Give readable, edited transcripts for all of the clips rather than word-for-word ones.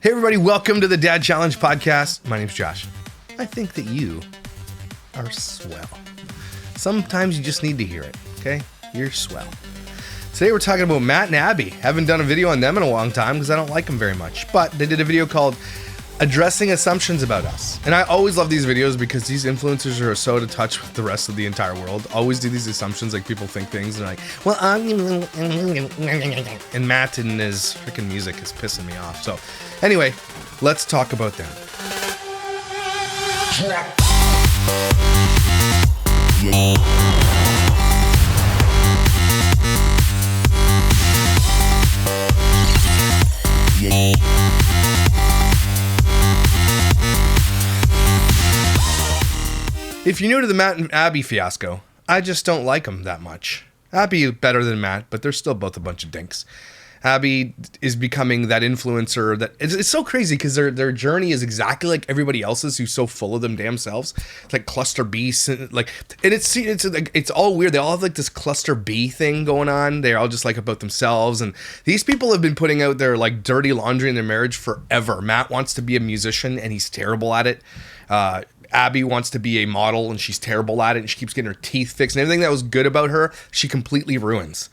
Hey everybody, welcome to the Dad Challenge podcast. My name's Josh. I think that you are swell. Sometimes you just need to hear it, okay? You're swell. Today we're talking about Matt and Abby. Haven't done a video on them in a long time because I don't like them very much. But they did a video called Addressing Assumptions About Us. And I always love these videos because these influencers are so out of touch with the rest of the entire world. Always do these assumptions, like people think things and like, well, and Matt and his freaking music is pissing me off. So anyway, let's talk about them. If you're new to the Matt and Abby fiasco, I just don't like them that much. Abby is better than Matt, but they're still both a bunch of dinks. Abby is becoming that influencer that it's so crazy because their journey is exactly like everybody else's who's so full of them damn selves. It's like cluster B, it's all weird. They all have like this cluster B thing going on. They're all just like about themselves, and these people have been putting out their like dirty laundry in their marriage forever. Matt wants to be a musician and he's terrible at it. Abby wants to be a model and she's terrible at it, and she keeps getting her teeth fixed, and everything that was good about her she completely ruins.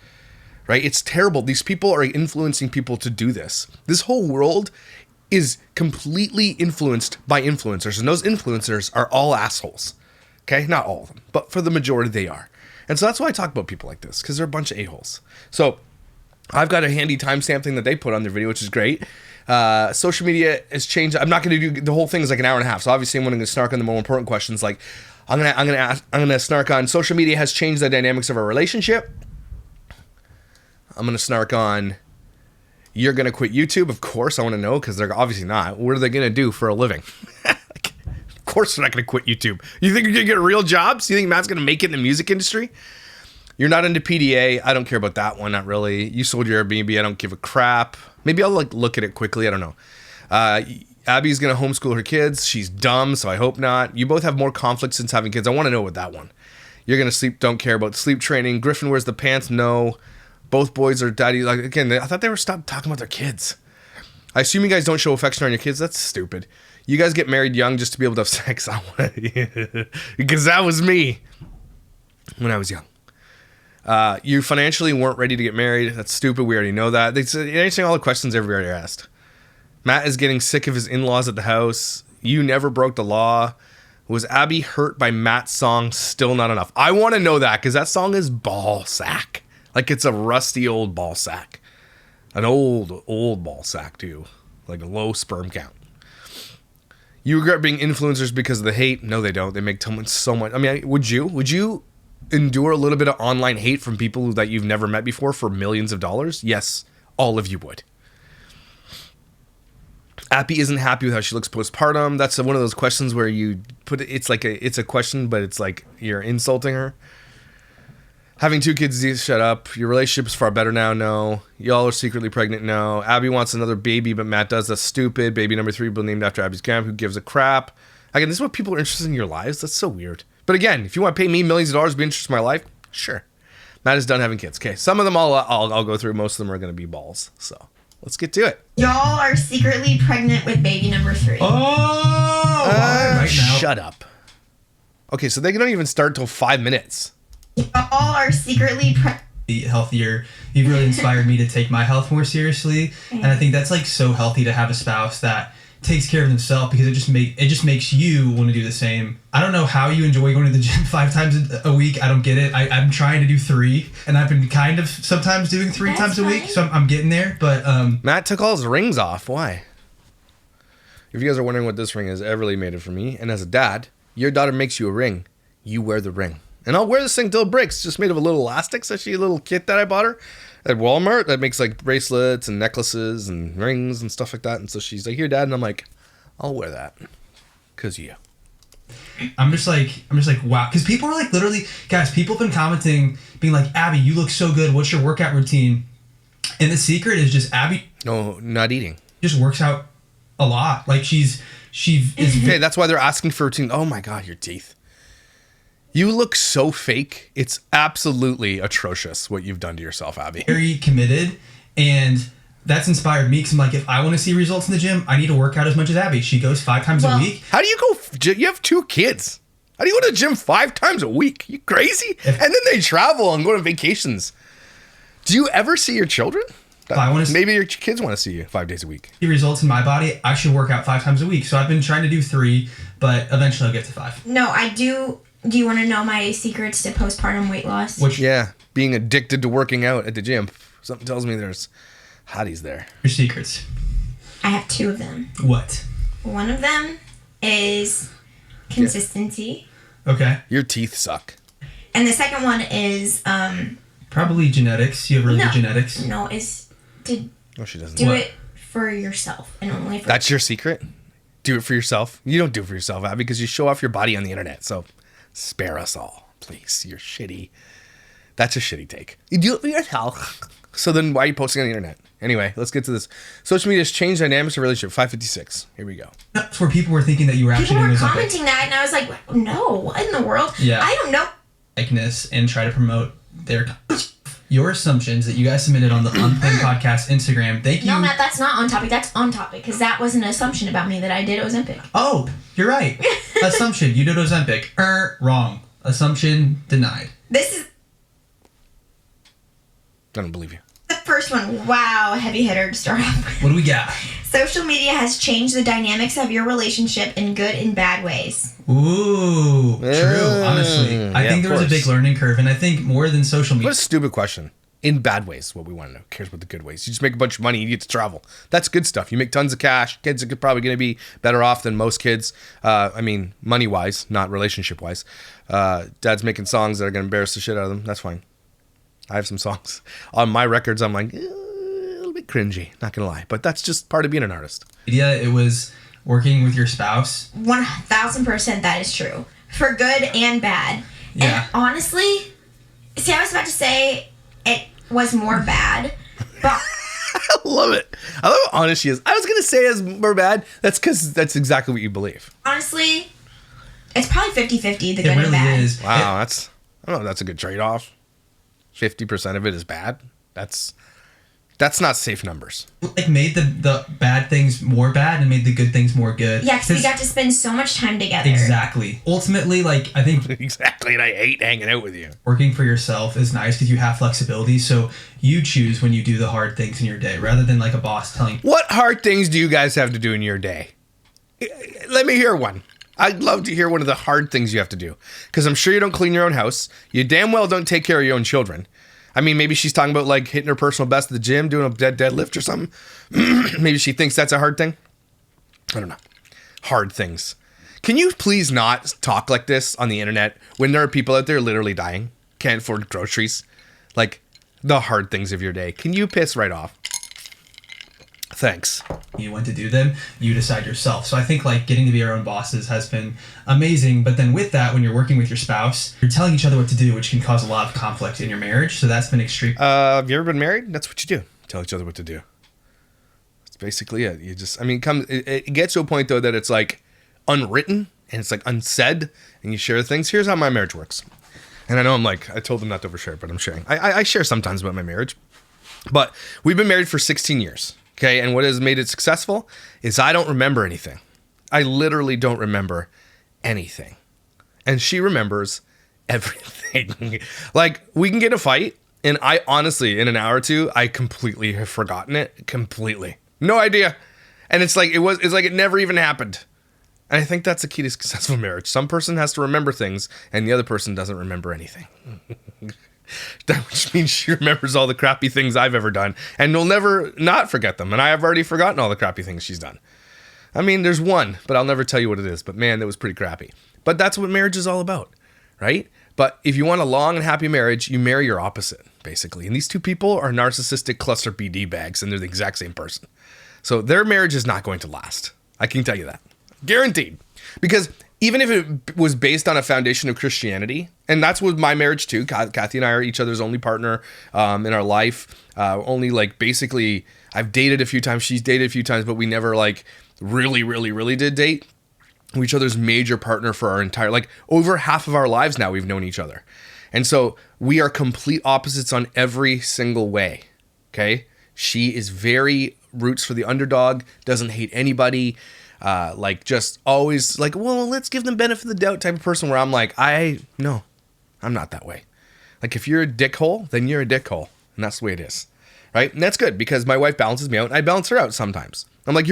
Right? It's terrible. These people are influencing people to do this. This whole world is completely influenced by influencers, and those influencers are all assholes. Okay? Not all of them, but for the majority they are. And so that's why I talk about people like this, because they're a bunch of a-holes. So I've got a handy timestamp thing that they put on their video, which is great. Social media has changed. I'm not going to do the whole thing is like an hour and a half. So obviously I'm going to snark on the more important questions. Like I'm going to snark on social media has changed the dynamics of our relationship. I'm going to snark on, you're going to quit YouTube? Of course, I want to know, because they're obviously not. What are they going to do for a living? Of course they're not going to quit YouTube. You think you're going to get real jobs? You think Matt's going to make it in the music industry? You're not into PDA. I don't care about that one, not really. You sold your Airbnb. I don't give a crap. Maybe I'll like look at it quickly. I don't know. Abby's going to homeschool her kids. She's dumb, so I hope not. You both have more conflict since having kids. I want to know about that one. You're going to sleep, don't care about sleep training. Griffin wears the pants, no. Both boys are daddy. Like again, I thought they were stopped talking about their kids. I assume you guys don't show affection on your kids. That's stupid. You guys get married young just to be able to have sex. Because that was me when I was young. You financially weren't ready to get married. That's stupid. We already know that. They're answering all the questions everybody asked. Matt is getting sick of his in-laws at the house. You never broke the law. Was Abby hurt by Matt's song? Still not enough. I want to know that, because that song is ball sack. Like it's a rusty old ball sack. An old ball sack too. Like a low sperm count. You regret being influencers because of the hate? No, they don't. They make someone so much. I mean, would you endure a little bit of online hate from people that you've never met before for millions of dollars? Yes, all of you would. Abby isn't happy with how she looks postpartum. That's one of those questions where you put it, it's a question, but it's like you're insulting her. Having two kids, shut up. Your relationship is far better now, no. Y'all are secretly pregnant, no. Abby wants another baby, but Matt does. That's stupid. Baby number 3 will be named after Abby's grandma. Who gives a crap? Again, this is what people are interested in your lives. That's so weird. But again, if you want to pay me millions of dollars to be interested in my life, sure. Matt is done having kids. Okay, some of them I'll go through. Most of them are going to be balls. So let's get to it. Y'all are secretly pregnant with baby number 3. Right now. Shut up. Okay, so they don't even start till 5 minutes. Y'all are secretly healthier. You've really inspired me to take my health more seriously, and I think that's like so healthy to have a spouse that takes care of themselves, because it just makes you want to do the same. I don't know how you enjoy going to the gym 5 times a week. I don't get it. I'm trying to do 3, and I've been kind of sometimes doing 3 times a week, so I'm getting there. But Matt took all his rings off. Why? If you guys are wondering what this ring is, Everly made it for me, and as a dad, your daughter makes you a ring. You wear the ring. And I'll wear this thing till it breaks. It's just made of a little elastic. It's actually a little kit that I bought her at Walmart that makes like bracelets and necklaces and rings and stuff like that. And so she's like, "Here, Dad," and I'm like, "I'll wear that, 'cause you." I'm just like, wow. Because people are like, literally, guys, people have been commenting, being like, "Abby, you look so good. What's your workout routine?" And the secret is just Abby. No, not eating. Just works out a lot. Like she is. Okay, that's why they're asking for routine. Oh my God, your teeth. You look so fake. It's absolutely atrocious what you've done to yourself, Abby. Very committed, and that's inspired me because I'm like, if I want to see results in the gym, I need to work out as much as Abby. She goes 5 times a week. How do you go? You have 2 kids. How do you go to the gym 5 times a week? You crazy? And then they travel and go on vacations. Do you ever see your children? Maybe your kids want to see you 5 days a week. See results in my body, I should work out 5 times a week. So I've been trying to do 3, but eventually I'll get to 5. No, I do. Do you want to know my secrets to postpartum weight loss? Being addicted to working out at the gym. Something tells me there's hotties there. Your secrets. I have 2 of them. What? One of them is consistency. Okay. Your teeth suck. And the second one is probably genetics. You have really good genetics. No, it's to she doesn't. do it for yourself and only for That's your secret? Do it for yourself? You don't do it for yourself, Abby, because you show off your body on the internet. So spare us all, please. You're shitty. That's a shitty take. You do it for yourself. So then why are you posting on the internet? Anyway, let's get to this. Social media has changed dynamics of relationship. 556. Here we go. That's where people were thinking that you were actually doing People were commenting that, and I was like, no, what in the world? Yeah. I don't know. Likeness and try to promote your assumptions that you guys submitted on the Unplanned Podcast Instagram. Thank you. No, Matt, that's not on topic. That's on topic, because that was an assumption about me that I did Ozempic. Oh, you're right. Assumption. You did Ozempic. Wrong. Assumption denied. This is I don't believe you. the first one. Wow, heavy hitter to start off with. What do we got? Social media has changed the dynamics of your relationship in good and bad ways. Ooh, true. Honestly, I think there was a big learning curve, and I think more than social media. What a stupid question. In bad ways, what we want to know. Who cares about the good ways? You just make a bunch of money, you get to travel. That's good stuff. You make tons of cash. Kids are probably going to be better off than most kids. I mean, money-wise, not relationship-wise. Dad's making songs that are going to embarrass the shit out of them. That's fine. I have some songs on my records. I'm like, a little bit cringy, not going to lie. But that's just part of being an artist. Yeah, it was working with your spouse. 1,000% that is true. For good and bad. Yeah. And honestly, see, I was about to say it was more bad, but I love it. I love how honest she is. I was going to say it's more bad. That's because that's exactly what you believe. honestly, it's probably 50-50, the It good and really bad. is. Wow, I don't know, that's a good trade-off. 50% of it is bad. That's not safe numbers. Like made the bad things more bad and made the good things more good. Yeah, because we got to spend so much time together. Exactly. Ultimately, like, I think Exactly, and I hate hanging out with you. working for yourself is nice because you have flexibility. So you choose when you do the hard things in your day rather than like a boss telling. What hard things do you guys have to do in your day? Let me hear one. I'd love to hear one of the hard things you have to do. Because I'm sure you don't clean your own house. You damn well don't take care of your own children. I mean, maybe she's talking about like hitting her personal best at the gym, doing a deadlift or something. Maybe she thinks that's a hard thing. I don't know. Hard things. Can you please not talk like this on the internet when there are people out there literally dying, can't afford groceries? Like the hard things of your day. Can you piss right off? Thanks. You want to do them, you decide yourself. So I think like getting to be our own bosses has been amazing. But then with that, when you're working with your spouse, you're telling each other what to do, which can cause a lot of conflict in your marriage. So that's been extreme. Have you ever been married? That's what you do. Tell each other what to do. That's basically it. You just, I mean, it gets to a point though that it's like unwritten and it's like unsaid and you share things. Here's how my marriage works. And I know I told them not to overshare, but I'm sharing. I share sometimes about my marriage. But we've been married for 16 years. Okay, and what has made it successful is I don't remember anything. I literally don't remember anything. And she remembers everything. Like, we can get in a fight, and I honestly, in an hour or two, I completely have forgotten it. Completely. No idea. And it's like it never even happened. And I think that's the key to successful marriage. Some person has to remember things, and the other person doesn't remember anything. Which means she remembers all the crappy things I've ever done and will never not forget them. And I have already forgotten all the crappy things she's done. I mean, there's one, but I'll never tell you what it is. But man, that was pretty crappy. But that's what marriage is all about, right? But if you want a long and happy marriage, you marry your opposite, basically. And these two people are narcissistic cluster BD bags, and they're the exact same person. So their marriage is not going to last. I can tell you that. Guaranteed. Because even if it was based on a foundation of Christianity, and that's with my marriage too. Kathy and I are each other's only partner in our life. Only like basically, I've dated a few times. She's dated a few times, but we never like really did date. We're each other's major partner for our entire, like over half of our lives now we've known each other. And so we are complete opposites on every single way. Okay. She is very roots for the underdog, doesn't hate anybody, like just always like, well, let's give them benefit of the doubt type of person where I'm like, no, I'm not that way. Like if you're a dickhole, then you're a dickhole. And that's the way it is. Right? And that's good because my wife balances me out and I balance her out sometimes. I'm like,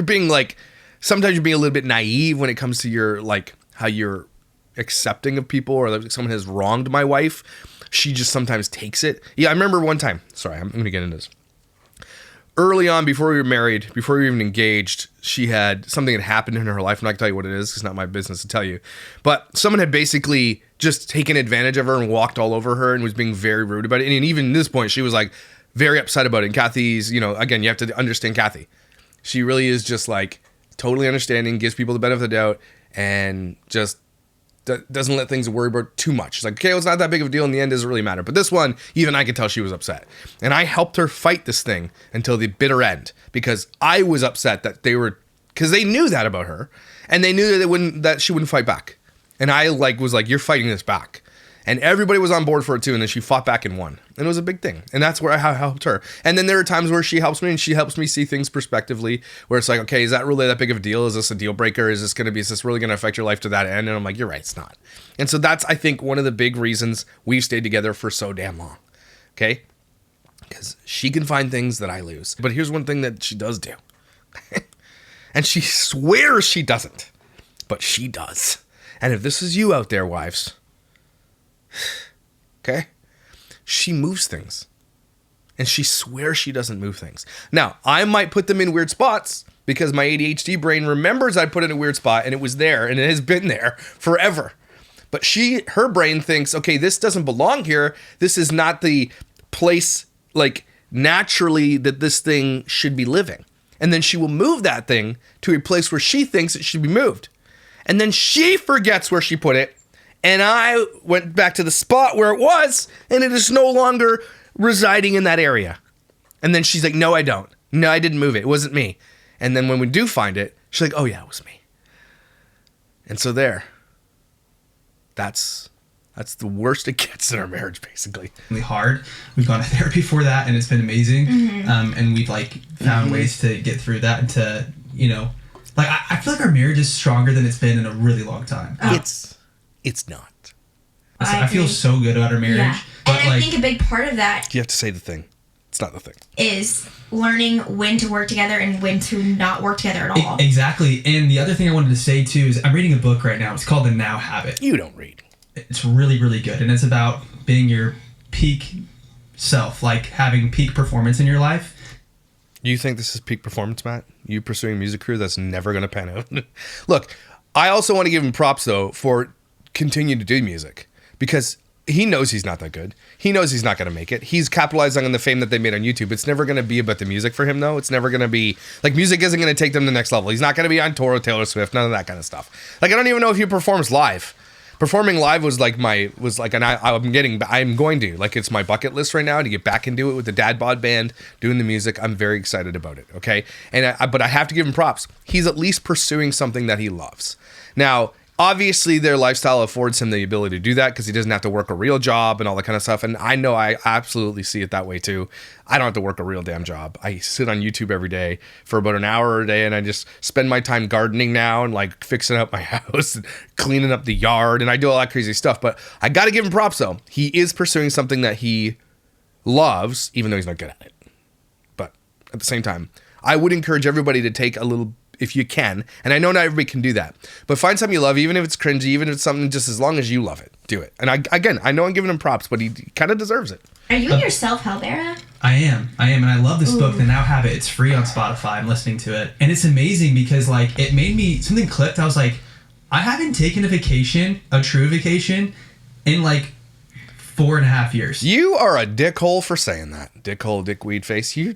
sometimes you're being a little bit naive when it comes to your, like, how you're accepting of people or like someone has wronged my wife. She just sometimes takes it. Yeah, I remember one time. Sorry, I'm going to get into this. Early on, before we were married, before we were even engaged, something had happened in her life. I'm not going to tell you what it is because it's not my business to tell you. But someone had basically just taken advantage of her and walked all over her and was being very rude about it. And even at this point, she was like very upset about it. And Kathy's, again, you have to understand Kathy. She really is just like totally understanding, gives people the benefit of the doubt, and just doesn't let things worry about too much. It's like, okay, well, it's not that big of a deal. In the end, it doesn't really matter. But this one, even I could tell she was upset. And I helped her fight this thing until the bitter end because I was upset that because they knew that about her and they knew that she wouldn't fight back. And I was like, you're fighting this back. And everybody was on board for it too. And then she fought back and won. And it was a big thing. And that's where I helped her. And then there are times where she helps me and she helps me see things prospectively where it's like, okay, is that really that big of a deal? Is this a deal breaker? Is this really going to affect your life to that end? And I'm like, you're right, it's not. And so that's, I think, one of the big reasons we've stayed together for so damn long. Okay? Because she can find things that I lose. But here's one thing that she does do. And she swears she doesn't. But she does. And if this is you out there, wives, okay? She moves things. And she swears she doesn't move things. Now, I might put them in weird spots because my ADHD brain remembers I put it in a weird spot and it was there and it has been there forever. But her brain thinks, okay, this doesn't belong here. This is not the place, like, naturally that this thing should be living. And then she will move that thing to a place where she thinks it should be moved. And then she forgets where she put it. And I went back to the spot where it was, and it is no longer residing in that area. And then she's like, no, I don't. No, I didn't move it. It wasn't me. And then when we do find it, she's like, oh yeah, it was me. And so that's the worst it gets in our marriage, basically. Really hard. We've gone to therapy for that, and it's been amazing. Mm-hmm. And we've found ways to get through that and to, I feel like our marriage is stronger than it's been in a really long time. Oh. It's not. I feel so good about our marriage. Yeah. But and I think a big part of that you have to say the thing. It's not the thing. Is learning when to work together and when to not work together at all. Exactly. And the other thing I wanted to say too is I'm reading a book right now. It's called The Now Habit. You don't read. It's really, really good. And it's about being your peak self, like having peak performance in your life. You think this is peak performance, Matt? You pursuing a music career that's never going to pan out? Look, I also want to give him props, though, for continuing to do music. Because he knows he's not that good. He knows he's not going to make it. He's capitalizing on the fame that they made on YouTube. It's never going to be about the music for him, though. It's never going to be... music isn't going to take them to the next level. He's not going to be on tour with Taylor Swift, none of that kind of stuff. I don't even know if he performs live. Performing live I'm going to. It's my bucket list right now to get back and do it with the Dad Bod Band, doing the music. I'm very excited about it, okay? But I have to give him props. He's at least pursuing something that he loves. Now, obviously, their lifestyle affords him the ability to do that because he doesn't have to work a real job and all that kind of stuff. And I know I absolutely see it that way too. I don't have to work a real damn job. I sit on YouTube every day for about an hour a day and I just spend my time gardening now and fixing up my house and cleaning up the yard. And I do all that crazy stuff. But I got to give him props though. He is pursuing something that he loves, even though he's not good at it. But at the same time, I would encourage everybody to take a little, if you can, and I know not everybody can do that, but find something you love, even if it's cringy, even if it's something, just as long as you love it, do it. And I know I'm giving him props, but he kind of deserves it. Are you in your self-help era? I am, and I love this book, The Now Habit. It's free on Spotify. I'm listening to it, and it's amazing because it made me, something clicked. I was like, I haven't taken a true vacation, in 4.5 years. You are a dickhole for saying that. Dickhole, dickweed face. You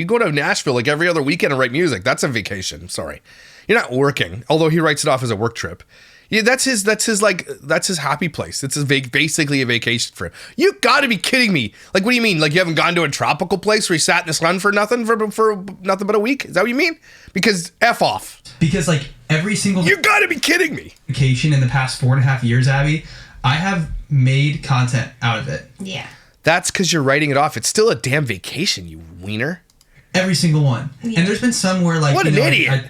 go to Nashville every other weekend and write music. That's a vacation. Sorry. You're not working. Although he writes it off as a work trip. Yeah, that's his happy place. It's basically a vacation for him. You gotta be kidding me. What do you mean? You haven't gone to a tropical place where you sat in the sun for nothing for nothing but a week? Is that what you mean? Because F off. Because every single... You gotta be kidding me. ...vacation in the past 4.5 years, Abby, I have made content out of it. Yeah. That's because you're writing it off. It's still a damn vacation, you wiener. Every single one. Yeah. And there's been some where like, What you an know, idiot.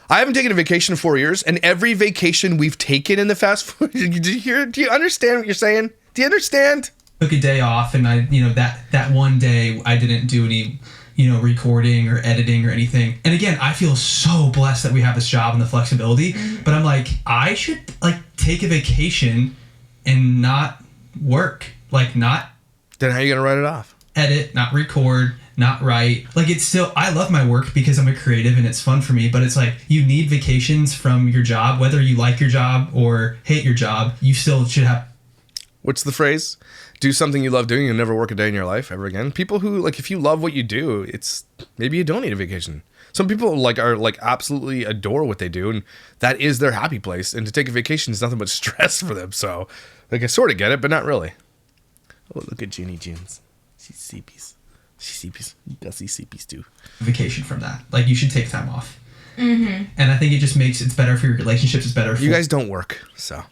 I haven't taken a vacation in 4 years, and every vacation we've taken in the fast food. Do you understand what you're saying? Do you understand? Took a day off, and I, that one day I didn't do any, recording or editing or anything. And again, I feel so blessed that we have this job and the flexibility. But I'm like, I should like take a vacation and not work, like not. Then how are you gonna write it off? Edit, not record, not write. Like it's still, I love my work because I'm a creative and it's fun for me, but it's like you need vacations from your job, whether you like your job or hate your job, you still should have. What's the phrase? Do something you love doing, you'll never work a day in your life ever again. People who, like, if you love what you do, it's, maybe you don't need a vacation. Some people are absolutely adore what they do, and that is their happy place. And to take a vacation is nothing but stress for them. So, like, I sort of get it, but not really. Oh, look at Jeannie Jeans. She's CPs. She's CPs. You got see CPs too. Vacation from that. Like, you should take time off. Mm-hmm. And I think it just makes it's better for your relationships. It's better for you guys don't work, so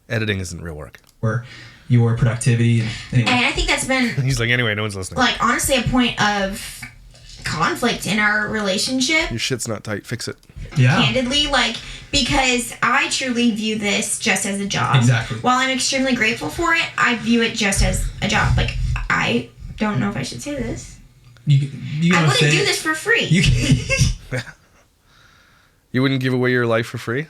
editing isn't real work. Or your productivity. Anyway. And I think that's been He's like, anyway, no one's listening. like honestly a point of conflict in our relationship. Your shit's not tight. Fix it. Yeah. Candidly, like, because I truly view this just as a job. Exactly. While I'm extremely grateful for it, I view it just as a job. Like, I don't know if I should say this. You I wanna wouldn't say do it? this for free. You wouldn't give away your life for free?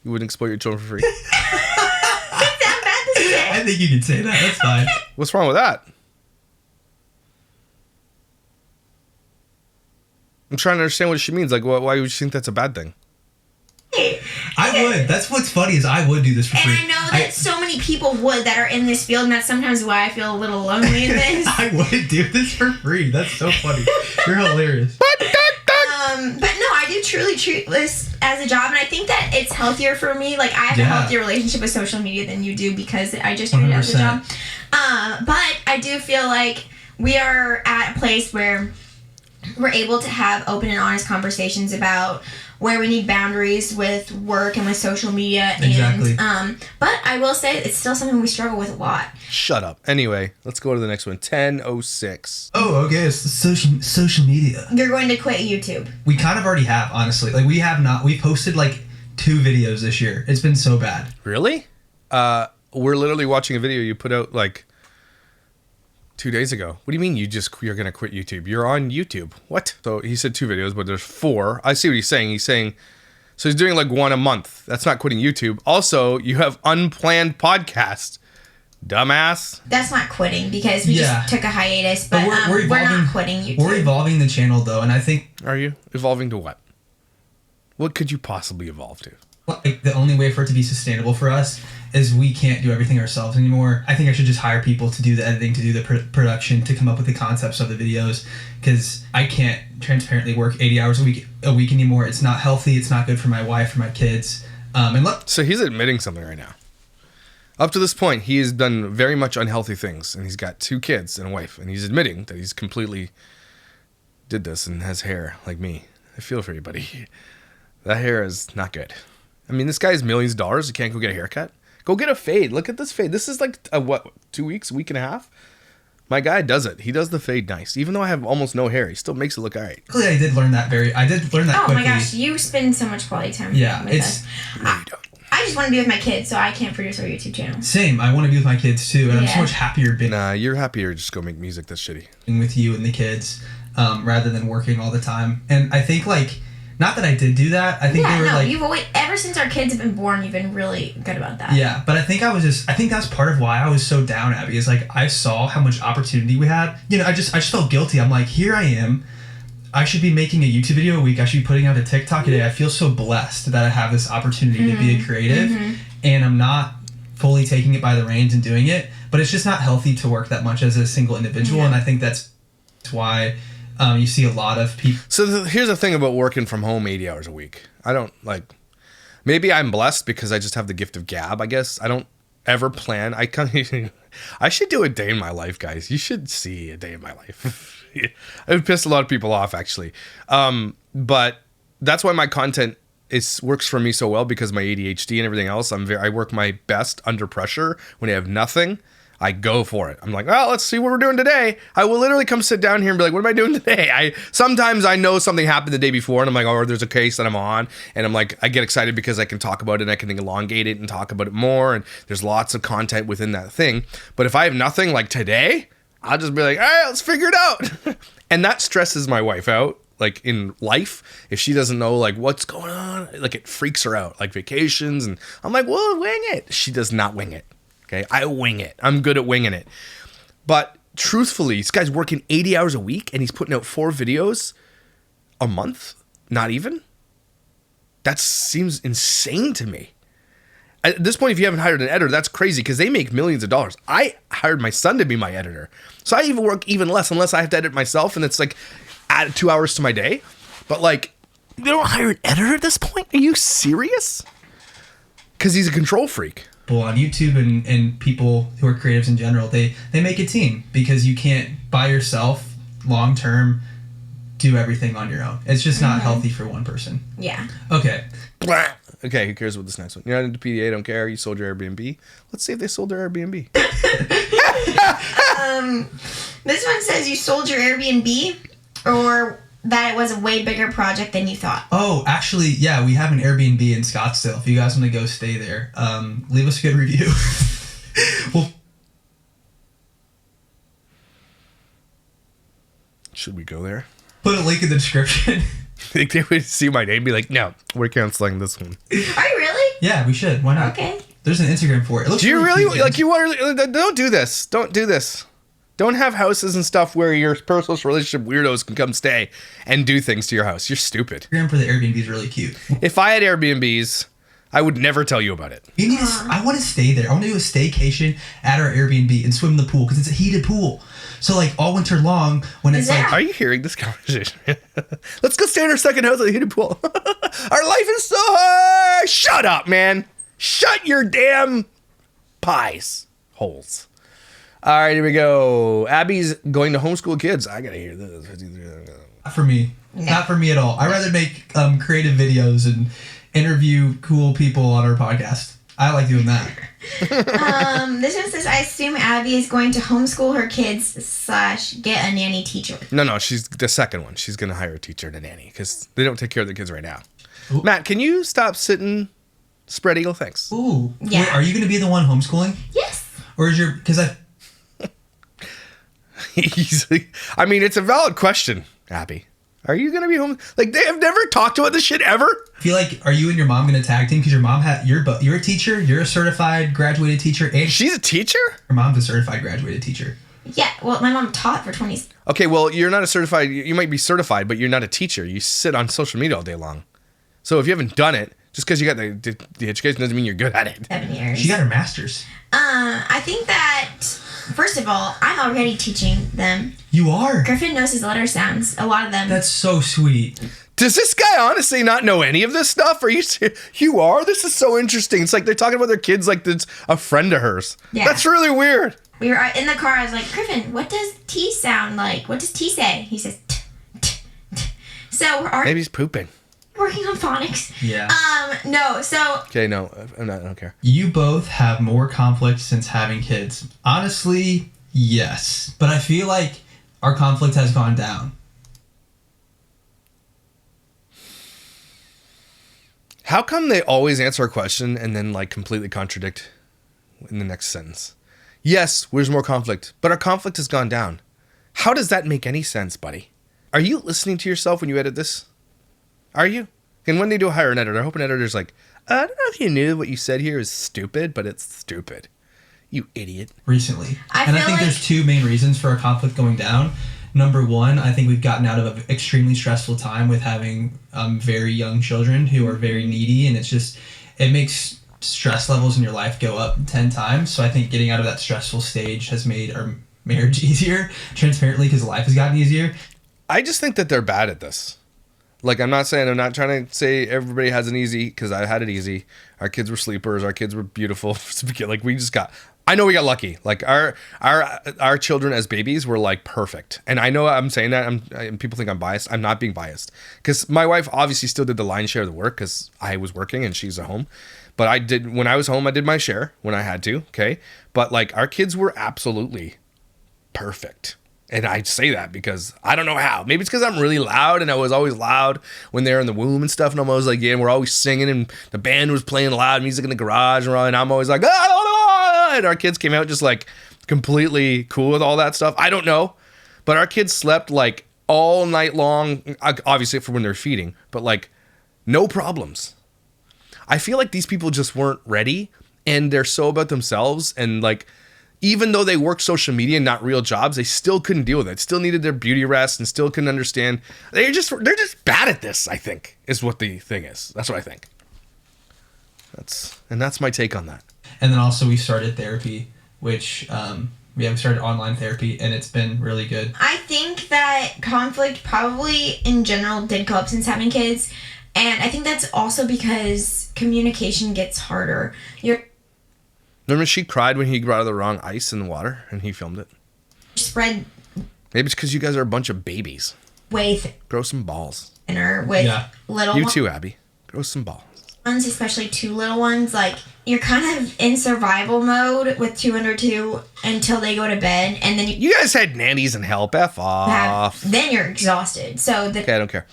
You wouldn't exploit your children for free? Is that bad to say? I think you can say that. That's fine. What's wrong with that? I'm trying to understand what she means. Like, why would you think that's a bad thing? I would. That's what's funny is I would do this for And free. I know that so many people would that are in this field, and that's sometimes why I feel a little lonely in this. I would do this for free. That's so funny. You're hilarious. But no, I do truly treat this as a job, and I think that it's healthier for me. Like, I have a healthier relationship with social media than you do because I just treat it as a 100%. job. But I do feel like we are at a place where we're able to have open and honest conversations about where we need boundaries with work and with social media. Exactly. And, but I will say it's still something we struggle with a lot. Shut up. Anyway, let's go to the next one. 10:06. Oh, okay. It's the social media. You're going to quit YouTube. We kind of already have, honestly. Like, we have not. We posted like 2 videos this year. It's been so bad. Really? We're literally watching a video you put out like 2 days ago. What do you mean you're going to quit YouTube? You're on YouTube. What? So he said 2 videos, but there's 4. I see what he's saying. He's saying, so he's doing like 1 a month. That's not quitting YouTube. Also, you have unplanned podcasts. Dumbass. That's not quitting because we just took a hiatus, but we're not quitting YouTube. We're evolving the channel though, and I think Are you? Evolving to what? What could you possibly evolve to? like the only way for it to be sustainable for us is we can't do everything ourselves anymore. I think I should just hire people to do the editing, to do the production, to come up with the concepts of the videos, because I can't transparently work 80 hours a week anymore. It's not healthy. It's not good for my wife, for my kids. And look, So he's admitting something right now. Up to this point, he has done very much unhealthy things, and he's got 2 kids and a wife, and he's admitting that he's completely did this and has hair like me. I feel for you, buddy. That hair is not good. I mean, this guy has millions of dollars. He can't go get a haircut. Go get a fade. Look at this fade. This is like, 2 weeks, week and a half? My guy does it. He does the fade nice. Even though I have almost no hair, he still makes it look all right. luckily I did learn that Oh quickly. my gosh, you spend so much quality time Yeah, with it's us. No, you don't. I just want to be with my kids, so I can't produce our YouTube channel. same. I want to be with my kids too, and I'm so Yeah. much happier being Nah, you're happier just go make music that's shitty. with you and the kids, rather than working all the time. And I think like, not that I did do that. I think Yeah, they were no, like, you've always, ever since our kids have been born, you've been really good about that. yeah. But I think that's part of why I was so down, Abby. Is like I saw how much opportunity we had. I just felt guilty. I'm like, here I am. I should be making a YouTube video a week. I should be putting out a TikTok a day. I feel so blessed that I have this opportunity to be a creative, and I'm not fully taking it by the reins and doing it. But it's just not healthy to work that much as a single individual, and I think that's why you see a lot of people. So here's the thing about working from home 80 hours a week. I don't like, maybe I'm blessed because I just have the gift of gab, I guess. I don't ever plan. I should do a day in my life, guys. You should see a day in my life. I would piss a lot of people off, actually. But that's why my content works for me so well, because my ADHD and everything else. I work my best under pressure when I have nothing. I go for it. I'm like, well, let's see what we're doing today. I will literally come sit down here and be like, what am I doing today? Sometimes I know something happened the day before and I'm like, oh, there's a case that I'm on. And I'm like, I get excited because I can talk about it and I can elongate it and talk about it more. And there's lots of content within that thing. But if I have nothing like today, I'll just be like, all right, let's figure it out. And that stresses my wife out. Like in life, if she doesn't know like what's going on, like it freaks her out, like vacations. And I'm like, well, wing it. She does not wing it. Okay. I wing it. I'm good at winging it. But truthfully, this guy's working 80 hours a week and he's putting out 4 videos a month. Not even. That seems insane to me. At this point, if you haven't hired an editor, that's crazy because they make millions of dollars. I hired my son to be my editor. So I even work even less unless I have to edit myself. And it's like, add 2 hours to my day. But like, they don't hire an editor at this point? Are you serious? Because he's a control freak. Well, on YouTube and people who are creatives in general, they make a team because you can't by yourself long term do everything on your own. It's just not healthy for one person. Yeah. Okay. Okay, who cares about this next one? You're not into PDA, don't care. You sold your Airbnb. Let's see if they sold their Airbnb. This one says you sold your Airbnb or that it was a way bigger project than you thought. Oh, actually, yeah, we have an Airbnb in Scottsdale. If you guys want to go stay there, leave us a good review. Well, Should we go there? put a link in the description. I think they would see my name and be like, no, we're canceling this one. Are you really? Yeah, we should. Why not? Okay. There's an Instagram for it. It looks Do you really really, cute, like, you want to, don't do this. Don't do this. Don't have houses and stuff where your personal relationship weirdos can come stay and do things to your house. You're stupid. Instagram for the Airbnb is really cute. If I had Airbnbs, I would never tell you about it. You need to, I want to stay there. I want to do a staycation at our Airbnb and swim in the pool because it's a heated pool. So like all winter long when it's like... Are you hearing this conversation? Let's go stay in our second house at the heated pool. Our life is so hard. Shut up, man. Shut your damn pies holes. All right, here we go. Abby's going to homeschool kids. I got to hear this. Not for me. Not for me at all. I'd rather make creative videos and interview cool people on our podcast. I like doing that. This one says, I assume Abby is going to homeschool her kids / get a nanny teacher. No, she's the second one. She's going to hire a teacher and a nanny because they don't take care of the kids right now. Ooh. Matt, can you stop sitting spread eagle? Thanks. Ooh. Yeah. Wait, are you going to be the one homeschooling? Yes. Or is your... Because I mean, it's a valid question, Abby. Are you going to be home? Like, they have never talked about this shit ever? I feel like, are you and your mom going to tag team? Because your mom you're a teacher, you're a certified graduated teacher, and She's a teacher? your mom's a certified graduated teacher. Yeah, well, my mom taught for 20... Okay, well, you're not a certified, you might be certified, but you're not a teacher. You sit on social media all day long. So if you haven't done it, just because you got the education doesn't mean you're good at it. 7 years. She got her master's. I think that, first of all, I'm already teaching them. You are? Griffin knows his letter sounds, a lot of them. That's so sweet. Does this guy honestly not know any of this stuff? Are you you are? This is so interesting. It's like they're talking about their kids like it's a friend of hers. Yeah. That's really weird. We were in the car, I was like, Griffin, what does T sound like? What does T say? He says, t, t, t. So we're already Maybe he's pooping. working on phonics. Yeah. No, so... Okay, no, I don't care. You both have more conflict since having kids. Honestly, yes. But I feel like our conflict has gone down. How come they always answer a question and then like completely contradict in the next sentence? Yes, there's more conflict, but our conflict has gone down. How does that make any sense, buddy? Are you listening to yourself when you edit this? Are you? And when they do hire an editor, I hope an editor's like, I don't know if you knew what you said here is stupid, but it's stupid. You idiot. Recently. I think feel like- there's two main reasons for our conflict going down. Number one, I think we've gotten out of an extremely stressful time with having very young children who are very needy, and it makes stress levels in your life go up 10 times. So I think getting out of that stressful stage has made our marriage easier, transparently, because life has gotten easier. I just think that they're bad at this. Like, I'm not trying to say everybody has an easy, because I had it easy. Our kids were sleepers. Our kids were beautiful. Like, we just got I know we got lucky. Like our children as babies were like perfect. And I know I'm saying that and people think I'm biased. I'm not being biased because my wife obviously still did the lion's share of the work because I was working and she's at home. But when I was home, I did my share when I had to. Okay. But like our kids were absolutely perfect. And I say that because I don't know how. Maybe it's because I'm really loud and I was always loud when they were in the womb and stuff. And I'm always like, yeah, and we're always singing and the band was playing loud music in the garage and I'm always like, ah! And our kids came out just like completely cool with all that stuff. I don't know. But our kids slept like all night long, obviously for when they're feeding, but like no problems. I feel like these people just weren't ready and they're so about themselves and like, even though they work social media and not real jobs, they still couldn't deal with it. Still needed their beauty rest and still couldn't understand. They're just bad at this, I think, is what the thing is. That's what I think. That's my take on that. And then also we started therapy, which we started online therapy, and it's been really good. I think that conflict probably in general did go up since having kids. And I think that's also because communication gets harder. Remember she cried when he brought her the wrong ice in the water and he filmed it? Spread. Maybe it's because you guys are a bunch of babies. Way Grow some balls. thinner with little You too, Abby. Grow some balls. ones, especially two little ones. Like, you're kind of in survival mode with two under two until they go to bed. And then you guys had nannies and help. F off. Then you're exhausted. So okay, I don't care.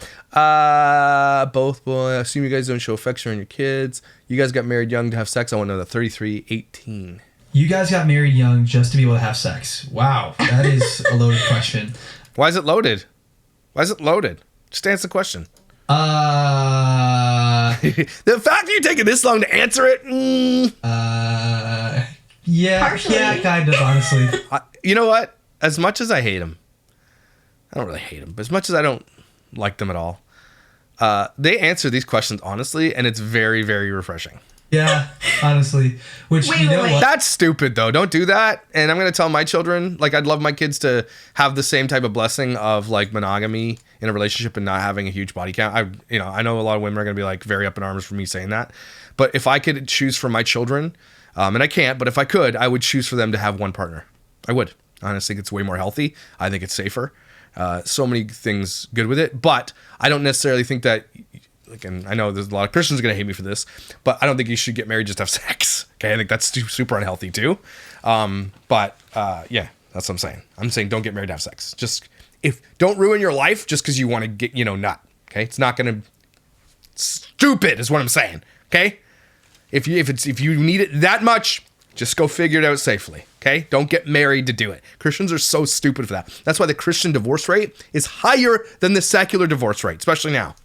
Both boy. I assume you guys don't show affection on your kids. You guys got married young to have sex. I want to know the 33-18. You guys got married young just to be able to have sex. Wow, that is a loaded question. Why is it loaded? Just answer the question. The fact that you're taking this long to answer it. Yeah, partially. Yeah, kind of, honestly. You know what? As much as I hate him, I don't really hate him, but as much as I don't like them at all, they answer these questions honestly, and it's very, very refreshing. Yeah, honestly. Which, Wait, you know what? That's stupid, though. Don't do that. And I'm going to tell my children, like, I'd love my kids to have the same type of blessing of, like, monogamy in a relationship and not having a huge body count. I know a lot of women are going to be, like, very up in arms for me saying that. But if I could choose for my children, and I can't, but if I could, I would choose for them to have one partner. I would. I honestly think it's way more healthy. I think it's safer. So many things good with it. But I don't necessarily think that... Like, and I know there's a lot of Christians going to hate me for this, but I don't think you should get married just to have sex. Okay, I think that's super unhealthy too. Yeah, that's what I'm saying. I'm saying don't get married to have sex. Don't ruin your life just because you want to get nut. Okay, it's not going to. Stupid is what I'm saying. Okay, if you need it that much, just go figure it out safely. Okay, don't get married to do it. Christians are so stupid for that. That's why the Christian divorce rate is higher than the secular divorce rate, especially now.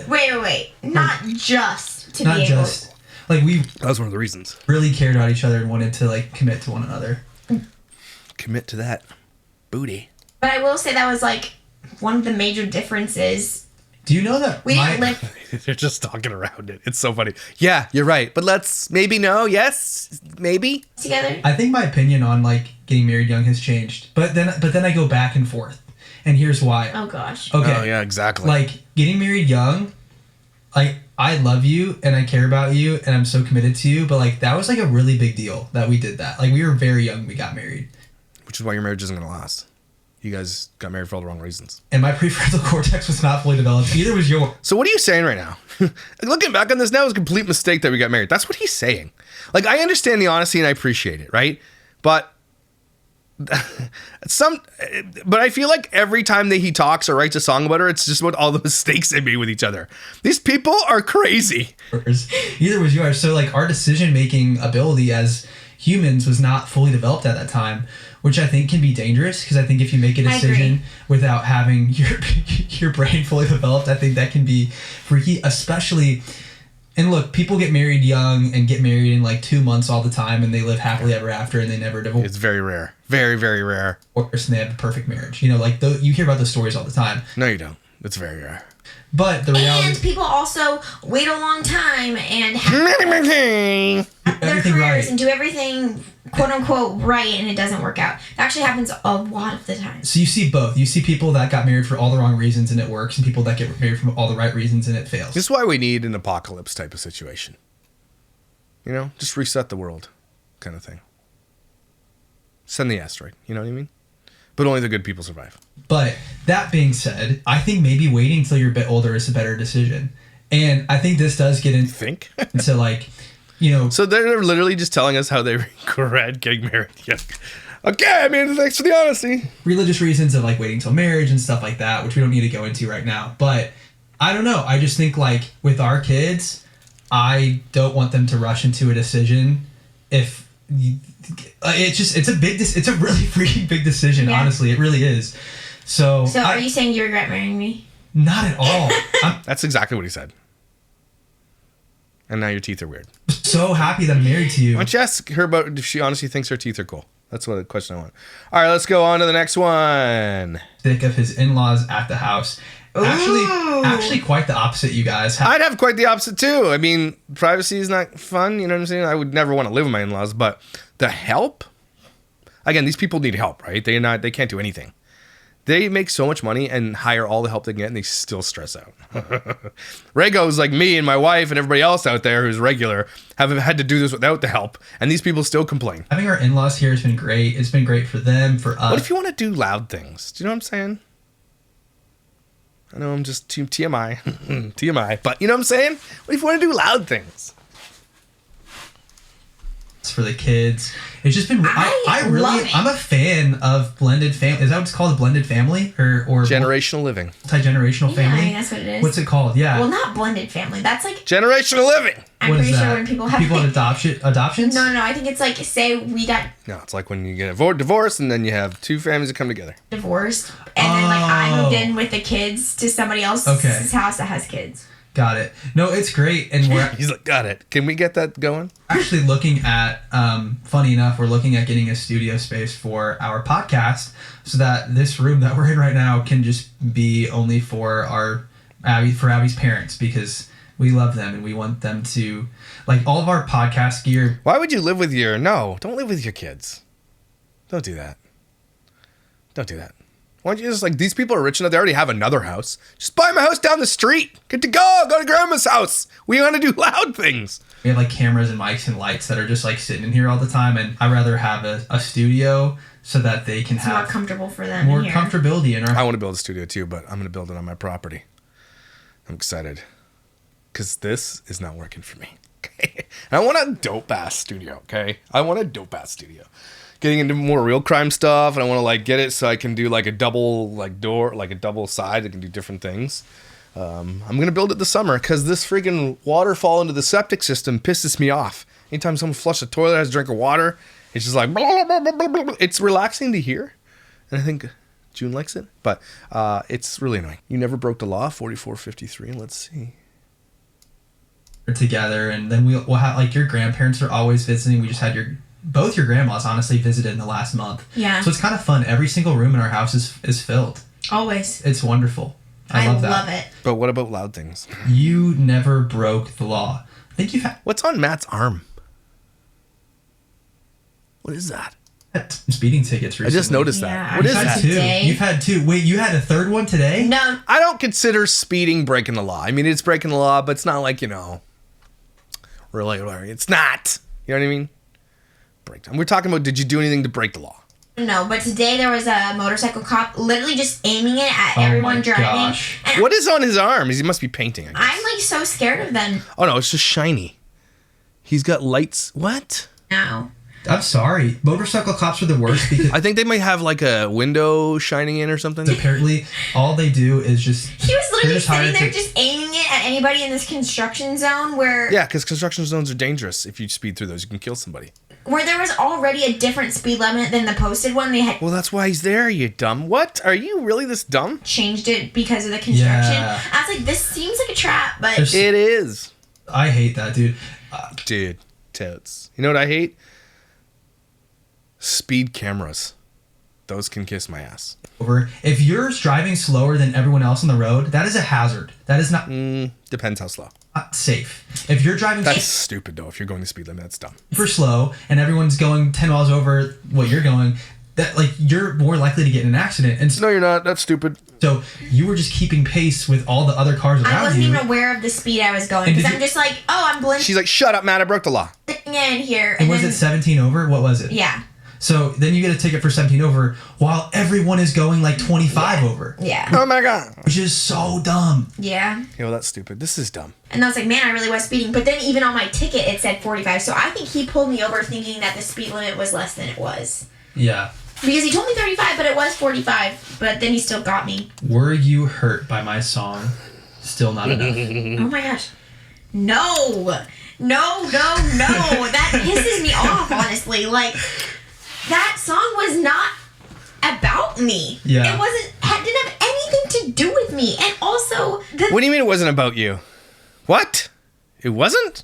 Wait. Not just to Not be just. Like, we That was one of the reasons. really cared about each other and wanted to, like, commit to one another. Commit to that booty. But I will say that was, like, one of the major differences. Do you know that We didn't live They're just talking around it. It's so funny. Yeah, you're right. But let's maybe no. Yes, maybe. together. I think my opinion on, like, getting married young has changed. But then I go back and forth. And here's why. Oh, gosh. Okay. Oh, yeah, exactly. Like, getting married young, like, I love you and I care about you and I'm so committed to you, but, like, that was, like, a really big deal that we did that. Like, we were very young when we got married. Which is why your marriage isn't going to last. You guys got married for all the wrong reasons. And my prefrontal cortex was not fully developed. Either was yours. So what are you saying right now? Looking back on this now, it was a complete mistake that we got married. That's what he's saying. Like, I understand the honesty and I appreciate it, right? But... but I feel like every time that he talks or writes a song about her, it's just about all the mistakes they made with each other. These people are crazy. Either was yours. So, like, our decision-making ability as humans was not fully developed at that time, which I think can be dangerous, because I think if you make a decision without having your brain fully developed, I think that can be freaky, especially... And look, people get married young and get married in, like, 2 months all the time, and they live happily ever after, and they never divorce. It's very rare. Very, very rare. And they have a perfect marriage. You know, like, you hear about those stories all the time. No, you don't. It's very rare. But the reality... And people also wait a long time and have their everything careers right. and do everything quote-unquote right, and it doesn't work out. That actually happens a lot of the time. So you see both. You see people that got married for all the wrong reasons and it works, and people that get married for all the right reasons and it fails. This is why we need an apocalypse type of situation. You know, just reset the world kind of thing. Send the asteroid. You know what I mean? But only the good people survive. But that being said, I think maybe waiting until you're a bit older is a better decision. And I think this does get Think? into like, you know. So they're literally just telling us how they regret getting married. Yeah. Okay, I mean, thanks for the honesty. Religious reasons of like waiting till marriage and stuff like that, which we don't need to go into right now. But I don't know. I just think like with our kids, I don't want them to rush into a decision if it's a really freaking big decision. Yeah. Honestly, it really is. So are you saying you regret marrying me? Not at all. I'm That's exactly what he said. And now your teeth are weird. so happy that I'm married to you. Why don't you ask her about if she honestly thinks her teeth are cool? That's what the question I want. All right, let's go on to the next one. Sick of his in-laws at the house. Actually, quite the opposite. You guys. I'd have quite the opposite too. I mean, privacy is not fun. You know what I'm saying? I would never want to live with my in-laws, but the help. Again, these people need help, right? They can't do anything. They make so much money and hire all the help they can get, and they still stress out. Regos like me and my wife and everybody else out there who's regular have had to do this without the help, and these people still complain. Having our in-laws here has been great. It's been great for them, for us. What if you want to do loud things? Do you know what I'm saying? I know I'm just TMI. TMI. But you know what I'm saying? What if you want to do loud things? For the kids, it's just been. I'm a fan of blended family. Is that what it's called? A blended family or Generational living. Multi-generational family. I mean, that's what it is. What's it called? Yeah. Well, not blended family. That's like Generational living. I'm What is pretty sure that? when people have in adoptions. No, I think it's like say we got No, it's like when you get divorced and then you have two families that come together. divorced and then like I moved in with the kids to somebody else's house that has kids. Got it. No, it's great, and we're He's like, got it. Can we get that going? actually looking at. Funny enough, we're looking at getting a studio space for our podcast, so that this room that we're in right now can just be only for Abby's parents, because we love them and we want them to like all of our podcast gear. Why would you live with don't live with your kids. Don't do that. Don't do that. Why don't you just these people are rich enough, they already have another house. Just buy my house down the street. Good to go. Go to grandma's house. We want to do loud things. We have cameras and mics and lights that are just sitting in here all the time, and I'd rather have a studio so that they can It's have more comfortable for them. more in here. comfortability in our. I want to build a studio too, but I'm going to build it on my property. I'm excited. Because this is not working for me. Okay? I want a dope-ass studio, okay? I want a dope-ass studio. Getting into more real crime stuff, and I want to get it so I can do a double door, a double side. I can do different things. I'm gonna build it this summer because this freaking waterfall into the septic system pisses me off. Anytime someone flushes a toilet, has a drink of water, it's just blah, blah, blah, blah, blah, blah. It's relaxing to hear, and I think June likes it, but it's really annoying. You never broke the law, 4453. Let's see. Together, and then we'll have your grandparents are always visiting. We just had both your grandmas honestly visited in the last month. Yeah. So it's kind of fun. Every single room in our house is filled. Always. It's wonderful. I love that. love it. But what about loud things? You never broke the law. I think you've had What's on Matt's arm? What is that? speeding tickets recently. I just noticed Yeah, that. What is You've had that? two. Today. You've had two. Wait, you had a third one today? No. I don't consider speeding breaking the law. I mean, it's breaking the law, but it's not really, it's not. You know what I mean? Breakdown. We're talking about, did you do anything to break the law? No, but today there was a motorcycle cop literally just aiming it at Oh everyone my driving. gosh. And What is on his arm? He must be painting, I guess. I'm so scared of them Oh, no, it's just shiny. He's got lights. What? now. I'm sorry. Motorcycle cops are the worst because I think they might have a window shining in or something. apparently all they do is just. He was they're literally just hired sitting there to- just aiming it at anybody in this construction zone where Yeah, because construction zones are dangerous. If you speed through those, you can kill somebody. there was already a different speed limit than the posted one. They had Well, that's why he's there, you dumb. What? Are you really this dumb? changed it because of the construction. Yeah. I was like, this seems like a trap, but There's- It is. I hate that, dude. Dude, totes. You know what I hate? Speed cameras. Those can kiss my ass. If you're driving slower than everyone else on the road, that is a hazard. That is not Depends how slow. safe. If you're driving That's stupid, though. If you're going the speed limit, that's dumb. super slow and everyone's going 10 miles over what you're going, that you're more likely to get in an accident. And No, you're not. That's stupid. so you were just keeping pace with all the other cars around I wasn't you. even aware of the speed I was going And because did I'm you- just like, oh, I'm blending She's like, shut up, man. I broke the law. in here. And was it 17 over? What was it? Yeah. So then you get a ticket for 17 over while everyone is going like 25 over. Yeah. Oh my God. Which is so dumb. Yeah. Yo, that's stupid. This is dumb. And I was like, man, I really was speeding. But then even on my ticket, it said 45. So I think he pulled me over thinking that the speed limit was less than it was. Yeah. Because he told me 35, but it was 45. But then he still got me. Were you hurt by my song? Still not enough. Oh my gosh. No. That pisses me off, honestly. Like, that song was not about me. Yeah. It didn't have anything to do with me. And also, What do you mean it wasn't about you? What? It wasn't?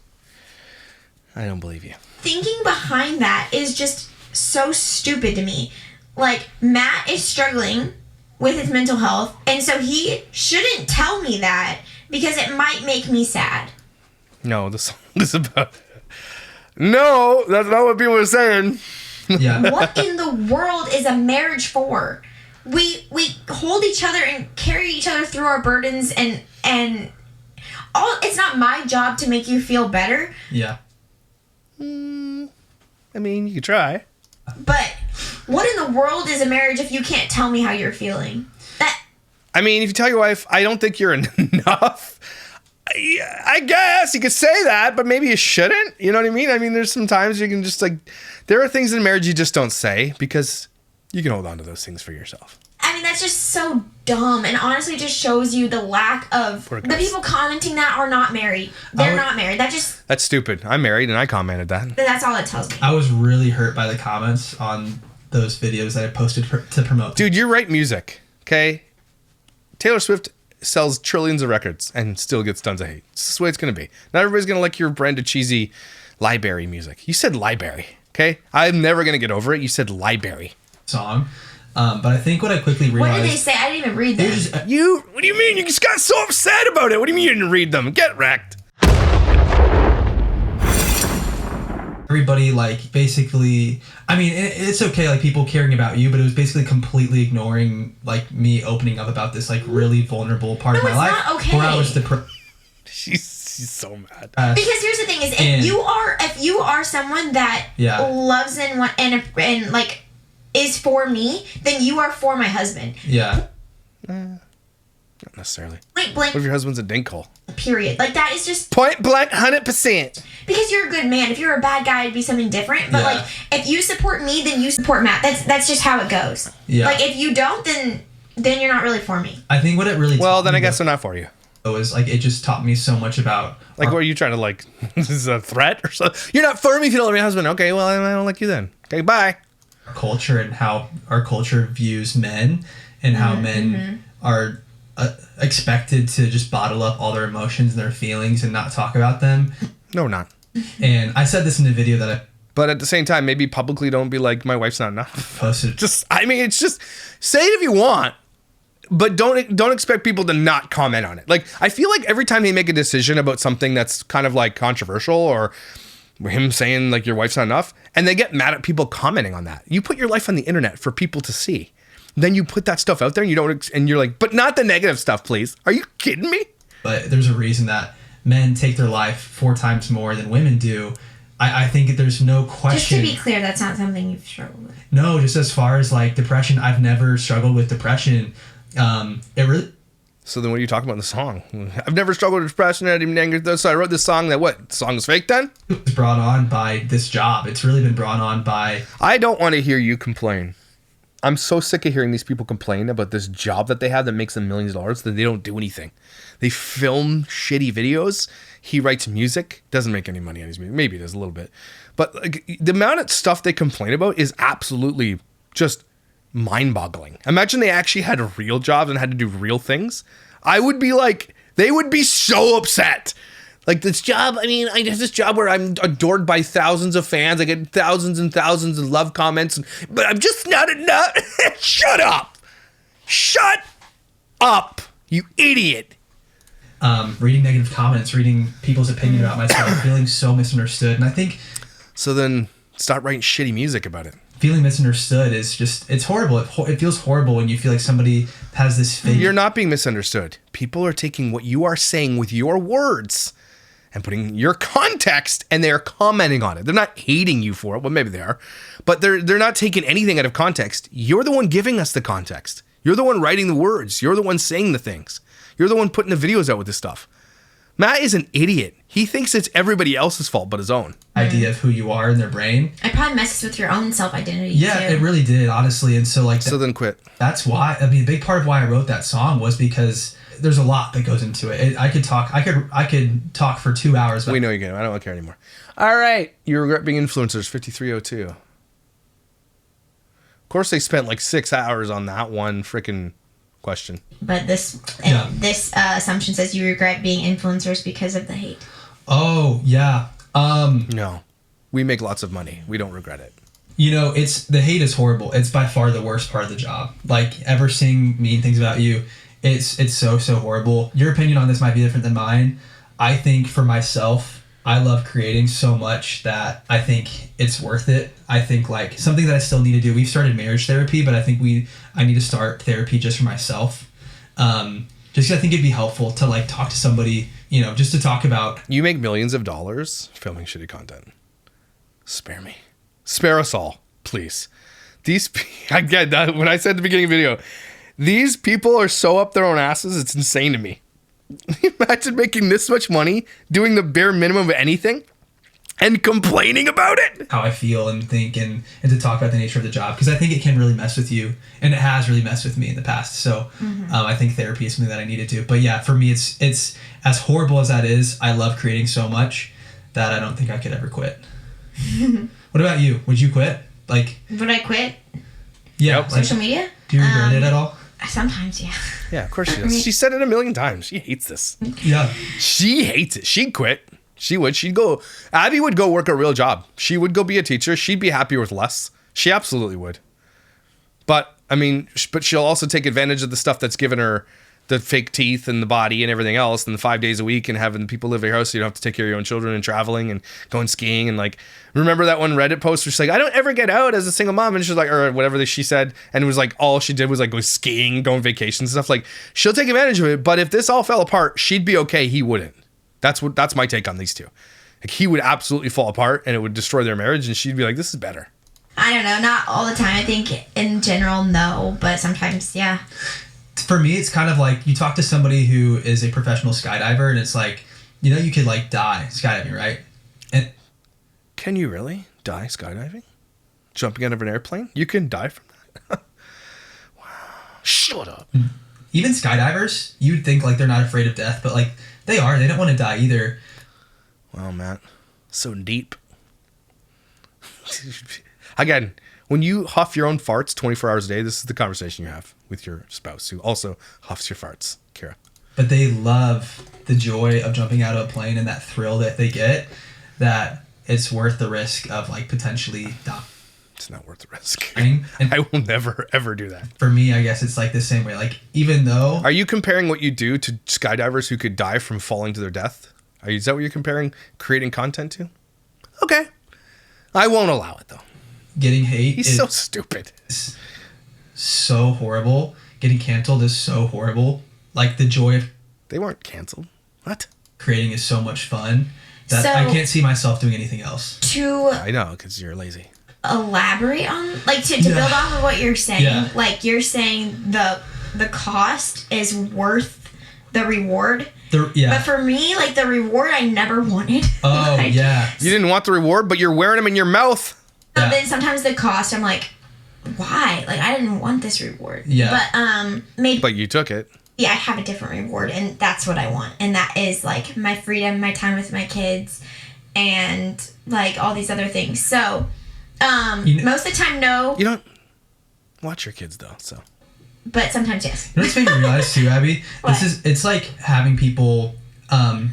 I don't believe you. thinking behind that is just so stupid to me. Like, Matt is struggling with his mental health, and so he shouldn't tell me that because it might make me sad. No, the song is about... No, that's not what people are saying. Yeah. What in the world is a marriage for? We hold each other and carry each other through our burdens, and all. It's not my job to make you feel better, Yeah. I mean, you could try. but what in the world is a marriage if you can't tell me how you're feeling? I mean, if you tell your wife, I don't think you're enough, I guess you could say that, but maybe you shouldn't. You know what I mean? I mean, there's some times you can just like, there are things in marriage you just don't say because you can hold on to those things for yourself. I mean, that's just so dumb, and honestly just shows you the lack of... Poor The guys. people commenting that are not married. They're not married. That's stupid. I'm married and I commented that. That's all it tells me. I was really hurt by the comments on those videos that I posted to promote. Dude, you write music, okay? Taylor Swift sells trillions of records and still gets tons of hate. It's just the way it's going to be. Not everybody's going to like your brand of cheesy library music. You said library, okay? I'm never going to get over it. You said library. Song. But I think what I quickly realized... What did they say? I didn't even read them. What do you mean? You just got so upset about it. What do you mean you didn't read them? Get wrecked. Everybody, like, basically... I mean, it's okay, like, people caring about you, but it was basically completely ignoring, like, me opening up about this, like, really vulnerable part of my life. No, it's not okay. Where I was depressed. She's so mad. Because here's the thing: is if you are someone that loves and like is for me, then you are for my husband. Yeah. Not necessarily. Point What if blank. your husband's a dinkhole? Period. Like, that is just Point blank, 100%. because you're a good man. If you're a bad guy, it'd be something different. But like, if you support me, then you support Matt. That's just how it goes. Yeah. Like, if you don't, then you're not really for me. I think what it really Well, then I guess they're not for you. was like, it just taught me so much about... Like, what are you trying to, like, this is a threat or something? You're not for me if you don't love your husband. Okay, well, I don't like you then. Okay, bye. culture and how our culture views men and how men are expected to just bottle up all their emotions and their feelings and not talk about them. No, we're not. And I said this in a video that I But at the same time, maybe publicly don't be like, my wife's not enough. posted. It's just, say it if you want, but don't expect people to not comment on it. Like, I feel like every time they make a decision about something that's kind of like controversial or him saying like your wife's not enough, and they get mad at people commenting on that. You put your life on the internet for people to see. Then you put that stuff out there and you're like, but not the negative stuff, please. Are you kidding me? But there's a reason that men take their life 4 times more than women do. I think there's no question. Just to be clear, that's not something you've struggled with. No, just as far as like depression, I've never struggled with depression. It really... So then what are you talking about in the song? I've never struggled with depression. I didn't anger. So I wrote this song that what? The song is fake then? It was brought on by this job. It's really been brought on by... I don't want to hear you complain. I'm so sick of hearing these people complain about this job that they have that makes them millions of dollars that they don't do anything. They film shitty videos. He writes music. Doesn't make any money on his music. Maybe it does a little bit. But like, the amount of stuff they complain about is absolutely just mind-boggling. Imagine they actually had real jobs and had to do real things. I would be like, they would be so upset. Like, this job, I mean, I have this job where I'm adored by thousands of fans. I get thousands and thousands of love comments, but I'm just not enough. Shut up. Shut up, you idiot. Reading negative comments, reading people's opinion about myself, feeling so misunderstood. And I think... So then start writing shitty music about it. Feeling misunderstood is just... It's horrible. It feels horrible when you feel like somebody has this fake... You're not being misunderstood. People are taking what you are saying with your words and putting your context, and they're commenting on it. They're not hating you for it. Well, maybe they are, but they're not taking anything out of context. You're the one giving us the context. You're the one writing the words. You're the one saying the things. You're the one putting the videos out with this stuff. Matt is an idiot. He thinks it's everybody else's fault but his own. Idea of who you are in their brain. It probably messes with your own self-identity, Yeah, too. it really did, honestly. And so, like... So then quit. That's why, I mean, a big part of why I wrote that song was because there's a lot that goes into it. I could talk for 2 hours. We know you can. I don't care anymore. All right. You regret being influencers, 5302. Of course, they spent like 6 hours on that one freaking question. But this assumption says you regret being influencers because of the hate. Oh, yeah. No. We make lots of money. We don't regret it. You know, the hate is horrible. It's by far the worst part of the job. Like, ever seeing mean things about you, it's so horrible. Your opinion on this might be different than mine. I think for myself, I love creating so much that I think it's worth it. I think like something that I still need to do. We've started marriage therapy, but I think I need to start therapy just for myself. Just 'cause I think it'd be helpful to like talk to somebody, you know, just to talk about. You make millions of dollars filming shitty content. Spare me. Spare us all, please. I get that when I said at the beginning of the video, these people are so up their own asses, it's insane to me. Imagine making this much money, doing the bare minimum of anything, and complaining about it. How I feel and think and to talk about the nature of the job, because I think it can really mess with you, and it has really messed with me in the past. So I think therapy is something that I need to do. But yeah, for me, it's as horrible as that is. I love creating so much that I don't think I could ever quit. What about you? Would you quit? Like, Would I quit yeah, Yep. like, social media? do you regret it at all? Sometimes, yeah. Yeah, of course she does. She said it a million times. She hates this. Yeah. She hates it. She'd quit. She would. She'd go. Abby would go work a real job. She would go be a teacher. She'd be happier with less. She absolutely would. But, I mean, but she'll also take advantage of the stuff that's given her the fake teeth and the body and everything else, and the 5 days a week and having people live at your house so you don't have to take care of your own children and traveling and going skiing. And like, remember that one Reddit post where she's like, I don't ever get out as a single mom, and she's like, or whatever she said, and it was like all she did was like go skiing, go on vacations and stuff. Like, she'll take advantage of it, but if this all fell apart, she'd be okay. He wouldn't. That's my take on these two. Like, he would absolutely fall apart and it would destroy their marriage, and she'd be like, this is better. I don't know. Not all the time. I think in general, no. But sometimes, yeah. For me, it's kind of like you talk to somebody who is a professional skydiver, and it's like, you know, you could like die skydiving, right? And Can you really die skydiving? Jumping out of an airplane? You can die from that? Wow. Shut up. even skydivers, you'd think like they're not afraid of death, but like they are. They don't want to die either. Wow, Matt. So deep. Again, when you huff your own farts 24 hours a day, this is the conversation you have with your spouse who also huffs your farts, Kira. But they love the joy of jumping out of a plane and that thrill that they get, that it's worth the risk of like potentially dying. It's not worth the risk. And I will never, ever do that. for me, I guess it's like the same way. Like, even though... Are you comparing what you do to skydivers who could die from falling to their death? Is that what you're comparing creating content to? Okay. I won't allow it, though. Getting hate He's is so stupid. so horrible. Getting canceled is so horrible. Like, the joy of They weren't canceled. What? creating is so much fun that So- I can't see myself doing anything else. To I know, because you're lazy. elaborate on, like, to Yeah. build off of what you're saying, Yeah. like, you're saying the cost is worth the reward. Yeah. But for me, like, the reward I never wanted. Oh, Like, yeah. You didn't want the reward, but you're wearing them in your mouth. So Yeah. then sometimes the cost, I'm like, why? Like, I didn't want this reward. Yeah. But maybe But you took it. I have a different reward, and that's what I want, and that is like my freedom, my time with my kids, and like all these other things. So most of the time, no, You don't watch your kids, though, so. but sometimes yes. You know what's made me realize too, Abby? What? It's like having people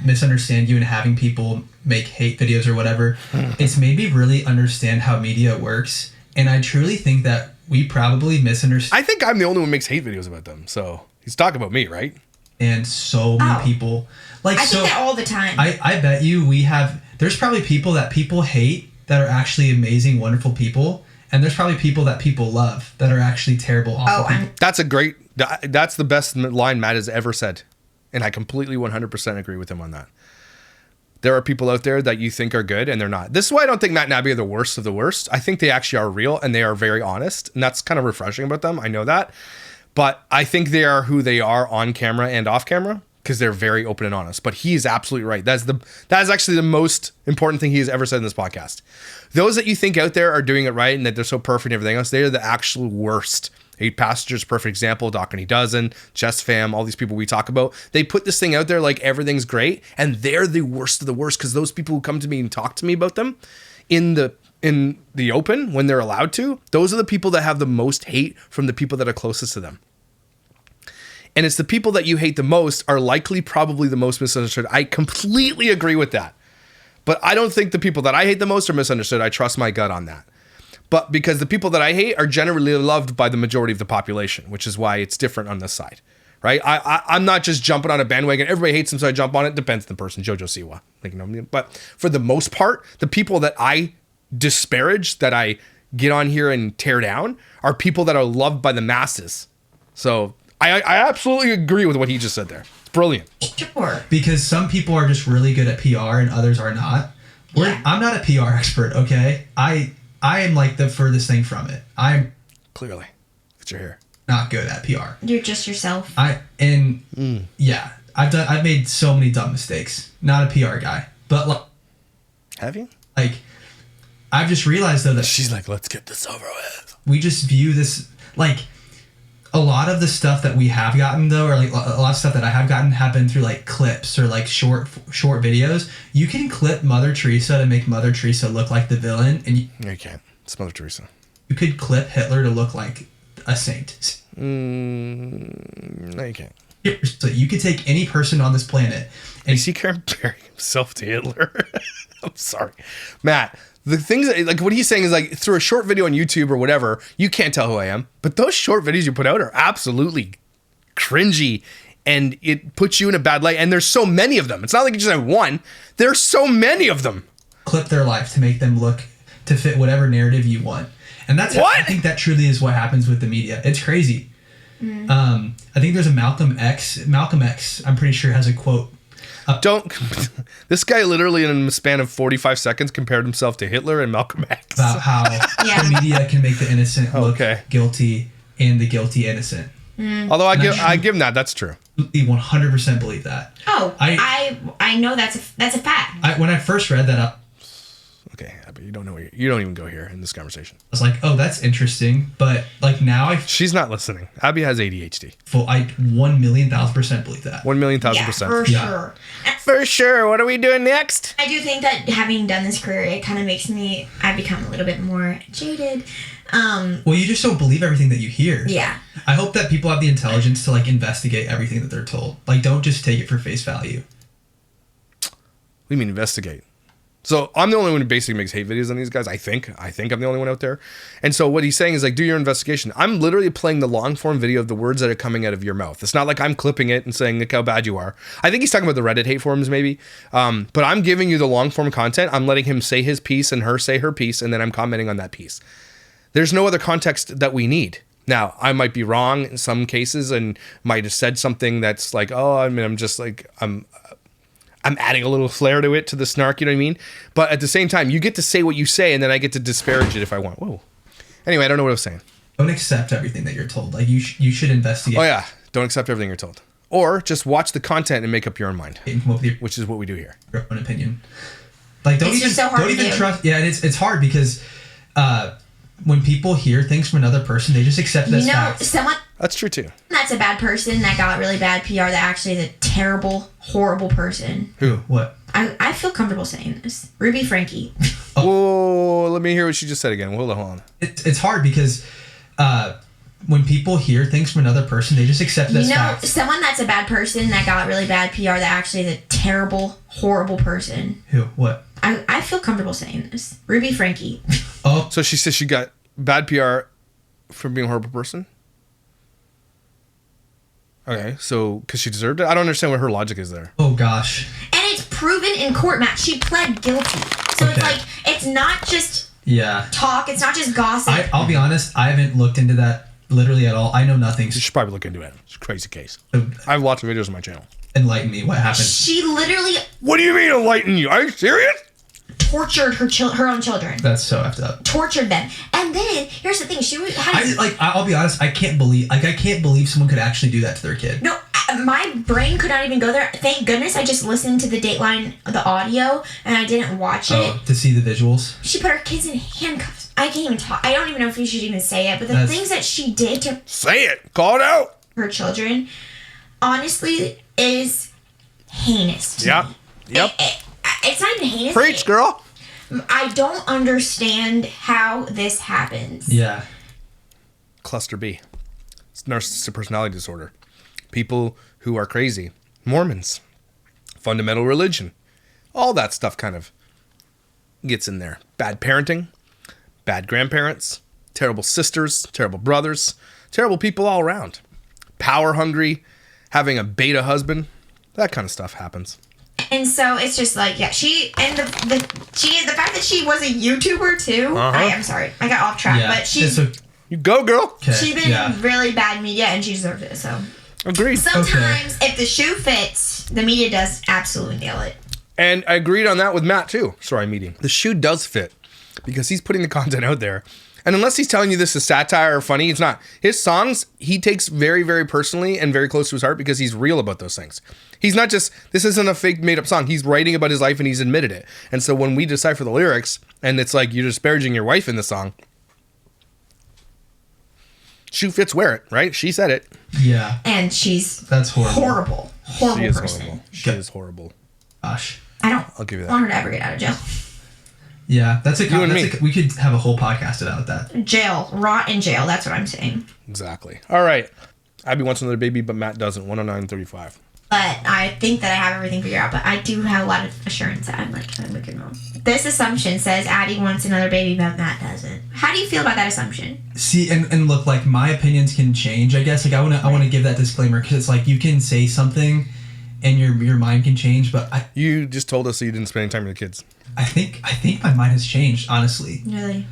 misunderstand you and having people make hate videos or whatever. It's made me really understand how media works, and I truly think that we probably misunderstand I think I'm the only one who makes hate videos about them, so he's talking about me, right? so many Oh. people. Like, I so think that all the time. I bet you there's probably people that people hate that are actually amazing, wonderful people, and there's probably people that people love that are actually terrible, awful people. That's the best line Matt has ever said. And I completely 100% agree with him on that. There are people out there that you think are good and they're not. This is why I don't think Matt and Abby are the worst of the worst. I think they actually are real and they are very honest. And that's kind of refreshing about them. I know that. But I think they are who they are on camera and off camera because they're very open and honest. But he is absolutely right. That is actually the most important thing he has ever said in this podcast. Those that you think out there are doing it right and that they're so perfect and everything else, they're the actual worst. 8 Passengers, perfect example. Doc and He Doesn't, Chess Fam, all these people we talk about. They put this thing out there like everything's great, and they're the worst of the worst because those people who come to me and talk to me about them in the open when they're allowed to, those are the people that have the most hate from the people that are closest to them. And it's the people that you hate the most are likely probably the most misunderstood. I completely agree with that. But I don't think the people that I hate the most are misunderstood. I trust my gut on that. But because the people that I hate are generally loved by the majority of the population, which is why it's different on this side, right? I'm not just jumping on a bandwagon. Everybody hates them, so I jump on it. Depends on the person, Jojo Siwa. Like, you know, but for the most part, the people that I disparage, that I get on here and tear down, are people that are loved by the masses. So I absolutely agree with what he just said there. It's brilliant. Sure. Because some people are just really good at PR and others are not. Yeah. I'm not a PR expert, okay? I am like the furthest thing from it. I'm Clearly. That you're here. not good at PR. You're just yourself. Yeah, I've made so many dumb mistakes. Not a PR guy, but Have you? like I've just realized though that She's like, let's get this over with. we just view this like a lot of the stuff that we have gotten though, or like a lot of stuff that I have gotten have been through like clips or like short videos. You can clip Mother Teresa to make Mother Teresa look like the villain, and No, you can't. It's Mother Teresa. you could clip Hitler to look like a saint. No, you can't. So you could take any person on this planet and Is he comparing himself to Hitler? I'm sorry. Matt, the things that, like what he's saying is like through a short video on YouTube or whatever, you can't tell who I am. But those short videos you put out are absolutely cringy and it puts you in a bad light. And there's so many of them. It's not like you just have one. There's so many of them. clip their life to make them look to fit whatever narrative you want. And that's What? I think that truly is what happens with the media. It's crazy. I think there's a Malcolm X, I'm pretty sure has a quote. This guy literally in a span of 45 seconds compared himself to Hitler and Malcolm X. About how Yeah. the media can make the innocent look Okay. guilty and the guilty innocent. Although I give him that. That's true. I 100% believe that. Oh, I know that's a fact. When I first read that up, Okay, but you don't know. You don't even go here in this conversation. I was like, oh, that's interesting. But like now She's not listening. Abby has ADHD. I 1,000,000% believe that. 1,000,000%. For Yeah. sure. For sure. What are we doing next? I do think that having done this career, it kind of makes I've become a little bit more jaded. Well, you just don't believe everything that you hear. Yeah. I hope that people have the intelligence to like investigate everything that they're told. Like, don't just take it for face value. What do you mean investigate? So I'm the only one who basically makes hate videos on these guys. I think I'm the only one out there. And so what he's saying is like, do your investigation. I'm literally playing the long form video of the words that are coming out of your mouth. It's not like I'm clipping it and saying, look how bad you are. I think he's talking about the Reddit hate forums maybe. But I'm giving you the long form content. I'm letting him say his piece and her say her piece. And then I'm commenting on that piece. There's no other context that we need. Now, I might be wrong in some cases and might have said something that's like, oh, I mean, I'm adding a little flair to it, to the snark, you know what I mean? But at the same time, you get to say what you say, and then I get to disparage it if I want. Whoa. Anyway, I don't know what I was saying. Don't accept everything that you're told. Like, you should investigate. Oh, yeah. Don't accept everything you're told. Or just watch the content and make up your own mind, And come up with which is what we do here. your own opinion. Like, It's just so hard don't to even do. trust. Yeah, and it's hard because when people hear things from another person, they just accept it as fact. Someone That's true, too. that's a bad person that got really bad PR that actually is a terrible, horrible person. Who? What? I feel comfortable saying this. Ruby Frankie. Whoa, let me hear what she just said again. Hold on. It's hard because when people hear things from another person, they just accept it as fact. Someone that's a bad person that got really bad PR that actually is a terrible, horrible person. Who? What? I feel comfortable saying this. Ruby Frankie. Oh, So she says she got bad PR from being a horrible person? Okay, so because she deserved it? I don't understand what her logic is there. oh gosh. And it's proven in court, Matt. She pled guilty. So it's Okay. like, it's not just Yeah. talk. It's not just gossip. I'll be honest. I haven't looked into that literally at all. I know nothing. You should probably look into it. It's a crazy case. So I have lots of videos on my channel. Enlighten me. What happened? She literally What do you mean enlighten you? Are you serious? tortured her own children. That's so effed up. Tortured them. And then here's the thing, I'll be honest, I can't believe someone could actually do that to their kid. No, my brain could not even go there. Thank goodness I just listened to the Dateline, the audio, and I didn't watch it. To see the visuals. She put her kids in handcuffs. I can't even talk. I don't even know if you should even say it, but the things that she did to Say it. Call it out. her children, honestly, is heinous. to Yep. me. Yep. It's not even heinous. Preach, girl. I don't understand how this happens. Yeah. Cluster B. It's narcissistic personality disorder. People who are crazy. Mormons. Fundamental religion. All that stuff kind of gets in there. Bad parenting. Bad grandparents. Terrible sisters. Terrible brothers. Terrible people all around. Power hungry. Having a beta husband. That kind of stuff happens. And so it's just like, yeah, the fact that she was a YouTuber too. I'm sorry, I got off track, but you go, girl. She's been in really bad media, and she deserves it. So agreed. Sometimes, if the shoe fits, the media does absolutely nail it. And I agreed on that with Matt too. Sorry, meeting. The shoe does fit because he's putting the content out there. And unless he's telling you this is satire or funny, it's not. His songs, he takes very, very personally and very close to his heart because he's real about those things. He's not just, this isn't a fake made up song. He's writing about his life and he's admitted it. And so when we decipher the lyrics and it's like you're disparaging your wife in the song, shoe fits, wear it, right? She said it. Yeah. And that's horrible. Horrible she is person. Horrible. She is horrible. Gosh. I'll give you that. Want her to ever get out of jail. Yeah, we could have a whole podcast about that. Jail. Rot in jail. That's what I'm saying. Exactly. All right. Abby wants another baby, but Matt doesn't. 109.35. But I think that I have everything figured out. But I do have a lot of assurance that I'm a good mom. This assumption says Addie wants another baby, but Matt doesn't. How do you feel about that assumption? See, and look, like, my opinions can change, I guess. Like, I want to give that disclaimer because it's like you can say something and your mind can change, but you just told us that you didn't spend any time with the kids. I think my mind has changed, honestly. Really?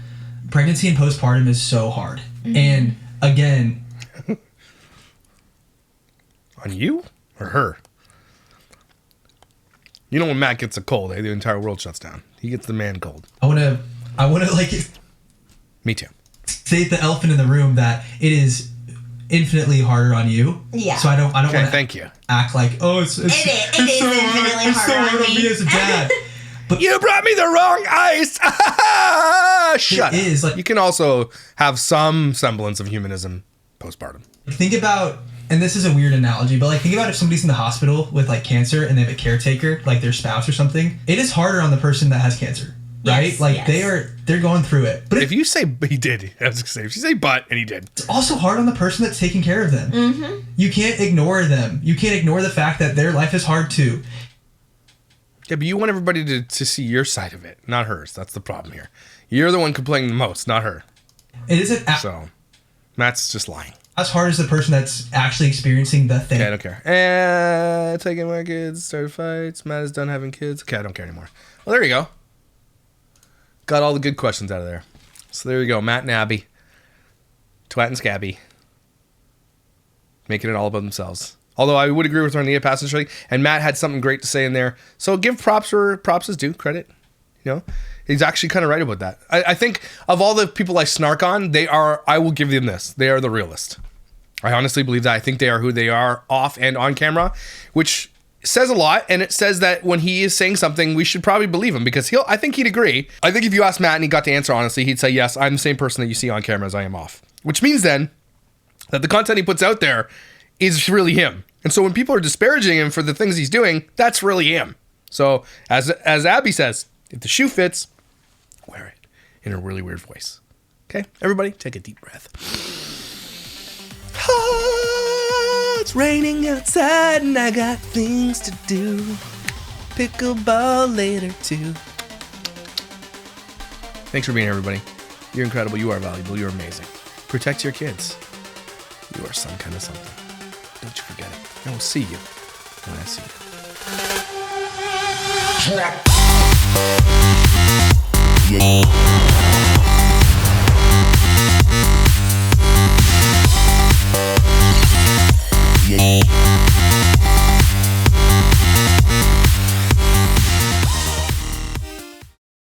Pregnancy and postpartum is so hard. Mm-hmm. And again, on you or her? You know when Matt gets a cold, the entire world shuts down. He gets the man cold. I want to like Me too. Say the elephant in the room that it is infinitely harder on you. Yeah. So I don't want to thank you. act like, oh, it's it is so infinitely harder on me as a dad. But you brought me the wrong ice. Shut up. It is like, you can also have some semblance of humanism postpartum. Think about, and this is a weird analogy, but like think about if somebody's in the hospital with like cancer and they have a caretaker, like their spouse or something. It is harder on the person that has cancer, right? Yes, like yes. they're going through it. But if you say he did, I was gonna say if you say but and he did, it's also hard on the person that's taking care of them. Mm-hmm. You can't ignore them. You can't ignore the fact that their life is hard too. Yeah, but you want everybody to see your side of it, not hers. That's the problem here. You're the one complaining the most, not her. It isn't. So, Matt's just lying. As hard as the person that's actually experiencing the thing. Okay, I don't care. Taking my kids, started fights. Matt is done having kids. Okay, I don't care anymore. Well, there you go. Got all the good questions out of there. So there you go. Matt and Abby. Twat and Scabby. Making it all about themselves. Although I would agree with her on the passage, and Matt had something great to say in there. So give props where props is due, credit. You know, he's actually kind of right about that. I think of all the people I snark on, I will give them this. They are the realest. I honestly believe that. I think they are who they are off and on camera, which says a lot. And it says that when he is saying something, we should probably believe him because I think he'd agree. I think if you asked Matt and he got the answer honestly, he'd say, yes, I'm the same person that you see on camera as I am off. Which means then that the content he puts out there is really him. And so when people are disparaging him for the things he's doing, that's really him. So as Abby says, if the shoe fits, wear it in a really weird voice. Okay, everybody take a deep breath. It's raining outside and I got things to do. Pickleball later too. Thanks for being here, everybody. You're incredible. You are valuable. You're amazing. Protect your kids. You are some kind of something. Don't you forget it. I will see you when I see you.